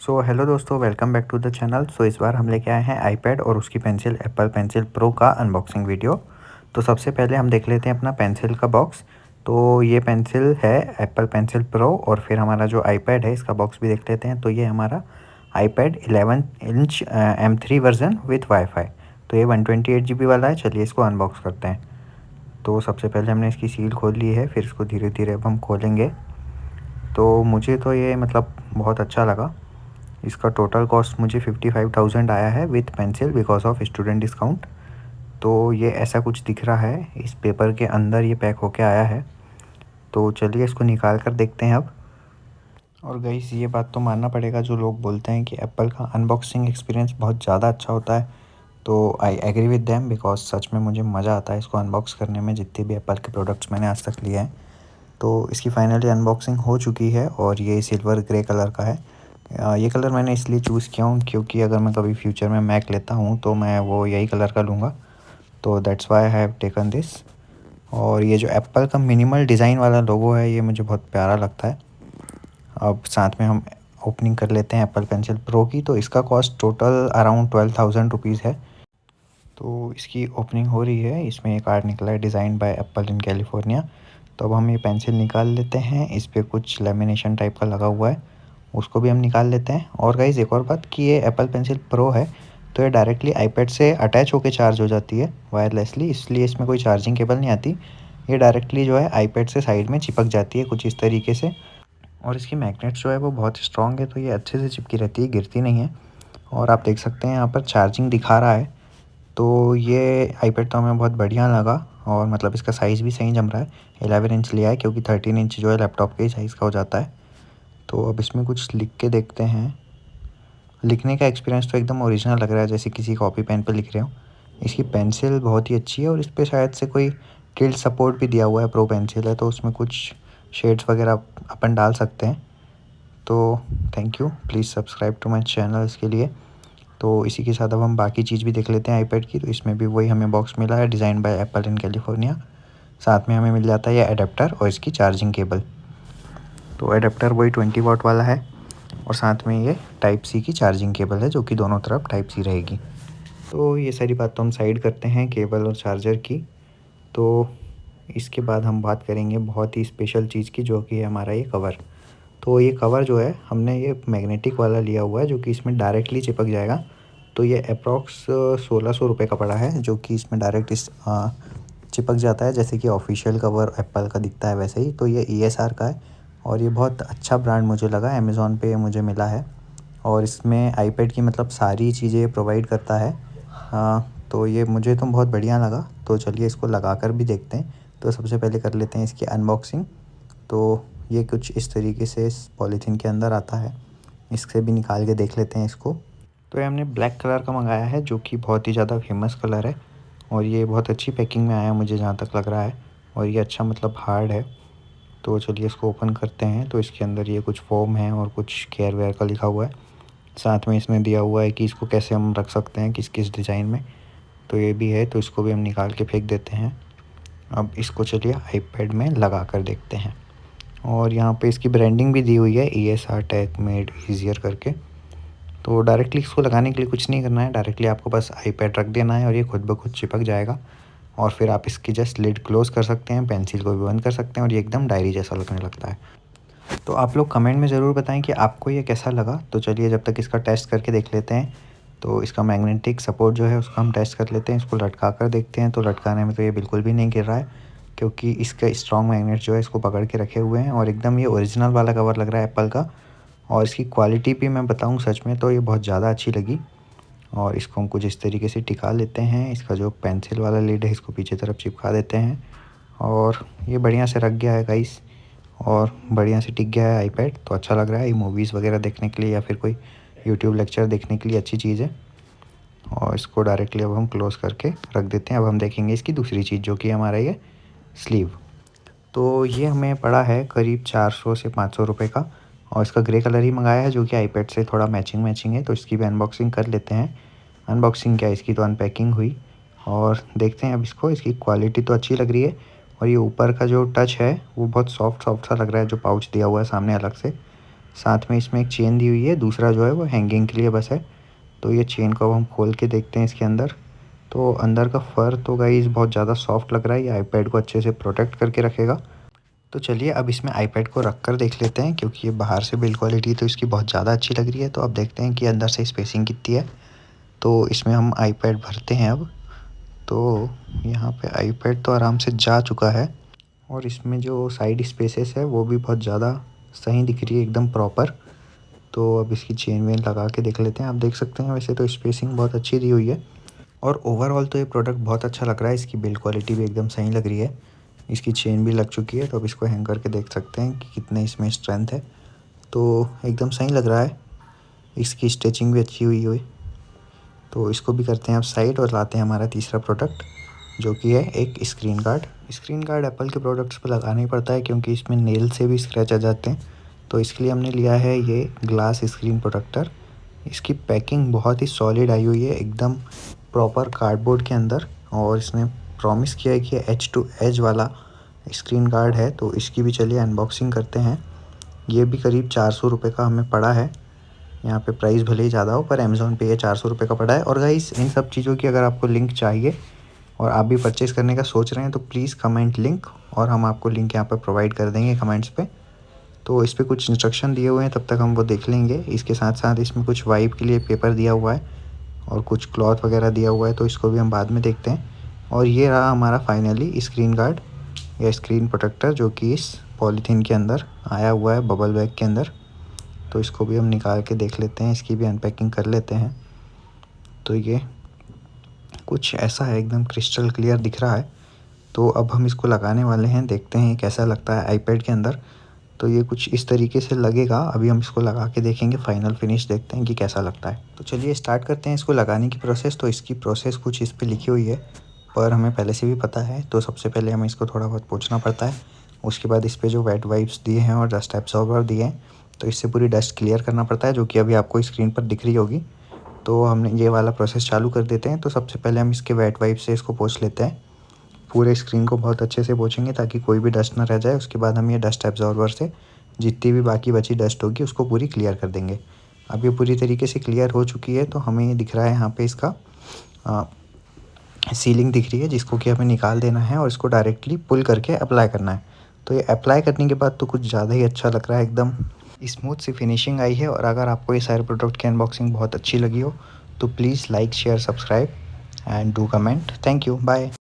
Hello दोस्तों, welcome back to the channel. इस बार हम लेके आए हैं आईपैड और उसकी पेंसिल एप्पल पेंसिल प्रो का अनबॉक्सिंग वीडियो। तो सबसे पहले हम देख लेते हैं अपना पेंसिल का बॉक्स। तो ये पेंसिल है एप्पल पेंसिल प्रो, और फिर हमारा जो आईपैड है इसका बॉक्स भी देख लेते हैं। तो ये हमारा iPad 11 inch M3 version with wifi. तो ये 128 GB वाला है। चलिए इसको अनबॉक्स करते हैं। तो सबसे पहले हमने इसकी सील खोल ली है, फिर इसको धीरे धीरे अब हम खोलेंगे। तो मुझे तो ये मतलब बहुत अच्छा लगा। इसका टोटल कॉस्ट मुझे 55,000 आया है with pencil because of student discount. तो ये ऐसा कुछ दिख रहा है, इस पेपर के अंदर ये पैक होके आया है। तो चलिए इसको निकाल कर देखते हैं अब। और गाइस, ये बात तो मानना पड़ेगा, जो लोग बोलते हैं कि एप्पल का अनबॉक्सिंग एक्सपीरियंस बहुत ज़्यादा अच्छा होता है, तो I agree with them because सच में मुझे मज़ा आता है इसको अनबॉक्स करने में। जितने भी एप्पल के प्रोडक्ट्स मैंने आज तक लिए हैं, तो इसकी फाइनली अनबॉक्सिंग हो चुकी है और ये सिल्वर ग्रे कलर का है। ये कलर मैंने इसलिए चूज़ किया हूँ क्योंकि अगर मैं कभी फ्यूचर में मैक लेता हूँ तो मैं वो यही कलर का लूँगा। तो that's why I have taken this. और ये जो एप्पल का मिनिमल डिज़ाइन वाला लोगो है, ये मुझे बहुत प्यारा लगता है। अब साथ में हम ओपनिंग कर लेते हैं एप्पल पेंसिल प्रो की। तो इसका कॉस्ट टोटल अराउंड 12,000 रुपीज़ है। तो इसकी ओपनिंग हो रही है। इसमें एक कार्ड निकला है, design by apple in California. तो अब हम ये पेंसिल निकाल लेते हैं। इस पर कुछ लेमिनेशन टाइप का लगा हुआ है, उसको भी हम निकाल लेते हैं। और गाइस, एक और बात कि ये एप्पल पेंसिल प्रो है, तो ये डायरेक्टली आईपैड से अटैच होकर चार्ज हो जाती है वायरलेसली, इसलिए इसमें कोई चार्जिंग केबल नहीं आती। ये डायरेक्टली जो है आईपैड से साइड में चिपक जाती है कुछ इस तरीके से। और इसकी मैग्नेट्स जो है वो बहुत स्ट्रॉन्ग है, तो ये अच्छे से चिपकी रहती है, गिरती नहीं है। और आप देख सकते हैं यहाँ पर चार्जिंग दिखा रहा है। तो ये आईपैड तो हमें बहुत बढ़िया लगा, और मतलब इसका साइज़ भी सही जम रहा है। 11 इंच लिया है क्योंकि 13 इंच जो है लैपटॉप के ही साइज़ का हो जाता है। तो अब इसमें कुछ लिख के देखते हैं। लिखने का एक्सपीरियंस तो एकदम ओरिजिनल लग रहा है, जैसे किसी कॉपी पेन पे लिख रहे हो। इसकी पेंसिल बहुत ही अच्छी है, और इस पे शायद से कोई टिल्ट सपोर्ट भी दिया हुआ है। प्रो पेंसिल है तो उसमें कुछ शेड्स वगैरह अपन डाल सकते हैं। तो thank you, please subscribe to my channel इसके लिए। तो इसी के साथ अब हम बाकी चीज़ भी देख लेते हैं आईपैड की। तो इसमें भी वही हमें बॉक्स मिला है, design by apple in California. साथ में हमें मिल जाता है ये अडेप्टर और इसकी चार्जिंग केबल। तो अडेप्टर वही 20 वाट वाला है, और साथ में ये टाइप सी की चार्जिंग केबल है, जो कि दोनों तरफ टाइप सी रहेगी। तो ये सारी बात तो हम साइड करते हैं, केबल और चार्जर की। तो इसके बाद हम बात करेंगे बहुत ही स्पेशल चीज़ की, जो कि है हमारा ये कवर। तो ये कवर जो है हमने ये मैग्नेटिक वाला लिया हुआ है, जो कि इसमें डायरेक्टली चिपक जाएगा। तो ये अप्रॉक्स 1600 रुपये का पड़ा है, जो कि इसमें डायरेक्ट चिपक जाता है, जैसे कि ऑफिशियल कवर एप्पल का दिखता है वैसे ही। तो ये ESR का है, और ये बहुत अच्छा ब्रांड मुझे लगा। अमेज़ॉन पे मुझे मिला है, और इसमें आईपैड की मतलब सारी चीज़ें प्रोवाइड करता है। तो ये मुझे तो बहुत बढ़िया लगा। तो चलिए इसको लगा कर भी देखते हैं। तो सबसे पहले कर लेते हैं इसकी अनबॉक्सिंग। तो ये कुछ इस तरीके से इस पॉलीथीन के अंदर आता है। इससे भी निकाल के देख लेते हैं इसको। तो ये हमने ब्लैक कलर का मंगाया है, जो कि बहुत ही ज़्यादा फेमस कलर है, और ये बहुत अच्छी पैकिंग में आया मुझे जहाँ तक लग रहा है। और ये अच्छा मतलब हार्ड है। तो चलिए इसको ओपन करते हैं। तो इसके अंदर ये कुछ फोम है और कुछ केयर वेयर का लिखा हुआ है। साथ में इसमें दिया हुआ है कि इसको कैसे हम रख सकते हैं, किस किस डिज़ाइन में। तो ये भी है, तो इसको भी हम निकाल के फेंक देते हैं। अब इसको चलिए आईपैड में लगा कर देखते हैं। और यहाँ पे इसकी ब्रांडिंग भी दी हुई है, ESR टेक मेड ईजियर करके। तो डायरेक्टली इसको लगाने के लिए कुछ नहीं करना है, डायरेक्टली आपको बस आईपैड रख देना है और ये खुद ब खुद चिपक जाएगा। और फिर आप इसकी जस्ट लिड क्लोज़ कर सकते हैं, पेंसिल को भी बंद कर सकते हैं, और ये एकदम डायरी जैसा लगने लगता है। तो आप लोग कमेंट में ज़रूर बताएं कि आपको ये कैसा लगा। तो चलिए जब तक इसका टेस्ट करके देख लेते हैं। तो इसका मैग्नेटिक सपोर्ट जो है उसका हम टेस्ट कर लेते हैं। इसको लटका कर देखते हैं। तो लटकाने में तो ये बिल्कुल भी नहीं गिर रहा है, क्योंकि इसका स्ट्रॉन्ग मैग्नेट जो है इसको पकड़ के रखे हुए हैं, और एकदम ये ओरिजिनल वाला कवर लग रहा है एप्पल का। और इसकी क्वालिटी भी मैं बताऊँ सच में तो ये बहुत ज़्यादा अच्छी लगी। और इसको हम कुछ इस तरीके से टिका लेते हैं। इसका जो पेंसिल वाला लीड है इसको पीछे तरफ चिपका देते हैं, और ये बढ़िया से रख गया है गाइस, और बढ़िया से टिक गया है आईपैड। तो अच्छा लग रहा है, ये मूवीज़ वगैरह देखने के लिए या फिर कोई यूट्यूब लेक्चर देखने के लिए अच्छी चीज़ है। और इसको डायरेक्टली अब हम क्लोज़ करके रख देते हैं। अब हम देखेंगे इसकी दूसरी चीज़, जो कि हमारा ये स्लीव। तो ये हमें पड़ा है करीब 400 से 500 रुपये का, और इसका ग्रे कलर ही मंगाया है, जो कि आईपैड से थोड़ा मैचिंग मैचिंग है। तो इसकी भी अनबॉक्सिंग कर लेते हैं। अनबॉक्सिंग क्या, इसकी तो अनपैकिंग हुई, और देखते हैं अब इसको। इसकी क्वालिटी तो अच्छी लग रही है, और ये ऊपर का जो टच है वो बहुत सॉफ्ट सॉफ्ट सा लग रहा है, जो पाउच दिया हुआ है सामने अलग से। साथ में इसमें एक चेन दी हुई है, दूसरा जो है वो हैंगिंग के लिए बस है। तो ये चेन को अब हम खोल के देखते हैं इसके अंदर। तो अंदर का फ़र तो गाइस बहुत ज़्यादा सॉफ्ट लग रहा है, ये आईपैड को अच्छे से प्रोटेक्ट करके रखेगा। तो चलिए अब इसमें आईपैड को रख कर देख लेते हैं, क्योंकि ये बाहर से बिल्ड क्वालिटी तो इसकी बहुत ज़्यादा अच्छी लग रही है। तो अब देखते हैं कि अंदर से स्पेसिंग कितनी है। तो इसमें हम आईपैड भरते हैं अब। तो यहाँ पे आईपैड तो आराम से जा चुका है, और इसमें जो साइड स्पेसेस है वो भी बहुत ज़्यादा सही दिख रही है, एकदम प्रॉपर। तो अब इसकी चेन वेन लगा के देख लेते हैं। आप देख सकते हैं वैसे तो स्पेसिंग बहुत अच्छी दी हुई है, और ओवरऑल तो ये प्रोडक्ट बहुत अच्छा लग रहा है। इसकी बिल्ड क्वालिटी भी एकदम सही लग रही है, इसकी चेन भी लग चुकी है। तो अब इसको हैंग करके देख सकते हैं कि कितने इसमें स्ट्रेंथ है। तो एकदम सही लग रहा है, इसकी स्टिचिंग भी अच्छी हुई हुई। तो इसको भी करते हैं अब साइड, और लाते हैं हमारा तीसरा प्रोडक्ट, जो कि है एक screen guard. Screen guard Apple के प्रोडक्ट्स पर लगाना ही पड़ता है, क्योंकि इसमें नेल से भी स्क्रैच आ जाते हैं। तो इसके लिए हमने लिया है ये ग्लास स्क्रीन प्रोटेक्टर। इसकी पैकिंग बहुत ही सॉलिड आई हुई है, एकदम प्रॉपर कार्डबोर्ड के अंदर। और इसने प्रॉमिस किया है कि एज टू एज वाला स्क्रीन गार्ड है। तो इसकी भी चलिए अनबॉक्सिंग करते हैं। ये भी करीब 400 रुपये का हमें पड़ा है। यहाँ पे प्राइस भले ही ज़्यादा हो, पर अमेज़ॉन पे ये 400 रुपये का पड़ा है। और गाइस इन सब चीज़ों की अगर आपको लिंक चाहिए और आप भी परचेज़ करने का सोच रहे हैं, तो प्लीज़ कमेंट लिंक, और हम आपको लिंक यहाँ पर प्रोवाइड कर देंगे कमेंट्स पे। तो इस पे कुछ इंस्ट्रक्शन दिए हुए हैं, तब तक हम वो देख लेंगे। इसके साथ साथ इसमें कुछ वाइप के लिए पेपर दिया हुआ है, और कुछ क्लॉथ वगैरह दिया हुआ है, तो इसको भी हम बाद में देखते हैं। और ये रहा हमारा फाइनली स्क्रीन गार्ड या स्क्रीन प्रोटेक्टर, जो कि इस पॉलीथीन के अंदर आया हुआ है, बबल बैग के अंदर। तो इसको भी हम निकाल के देख लेते हैं, इसकी भी अनपैकिंग कर लेते हैं। तो ये कुछ ऐसा है, एकदम क्रिस्टल क्लियर दिख रहा है। तो अब हम इसको लगाने वाले हैं, देखते हैं कैसा लगता है आईपैड के अंदर। तो ये कुछ इस तरीके से लगेगा। अभी हम इसको लगा के देखेंगे, फाइनल फिनिश देखते हैं कि कैसा लगता है। तो चलिए स्टार्ट करते हैं इसको लगाने की प्रोसेस। तो इसकी प्रोसेस कुछ इस पे लिखी हुई है, पर हमें पहले से भी पता है। तो सबसे पहले हमें इसको थोड़ा बहुत पोंछना पड़ता है। उसके बाद इस पे जो वेट वाइप्स दिए हैं और डस्ट एब्जॉर्बर दिए हैं, तो इससे पूरी डस्ट क्लियर करना पड़ता है, जो कि अभी आपको स्क्रीन पर दिख रही होगी। तो हमने ये वाला प्रोसेस चालू कर देते हैं। तो सबसे पहले हम इसके वेट वाइप से इसको पोंछ लेते हैं। पूरे स्क्रीन को बहुत अच्छे से पोंछेंगे, ताकि कोई भी डस्ट ना रह जाए। उसके बाद हम ये डस्ट एब्जॉर्बर से जितनी भी बाकी बची डस्ट होगी उसको पूरी क्लियर कर देंगे। अब ये पूरी तरीके से क्लियर हो चुकी है। तो हमें ये दिख रहा है यहाँ पे इसका सीलिंग दिख रही है, जिसको कि हमें निकाल देना है और इसको डायरेक्टली पुल करके अप्लाई करना है। तो ये अप्लाई करने के बाद तो कुछ ज़्यादा ही अच्छा लग रहा है, एकदम स्मूथ सी फिनिशिंग आई है। और अगर आपको ये सारे प्रोडक्ट की अनबॉक्सिंग बहुत अच्छी लगी हो, तो please like share subscribe and do comment. Thank you, bye.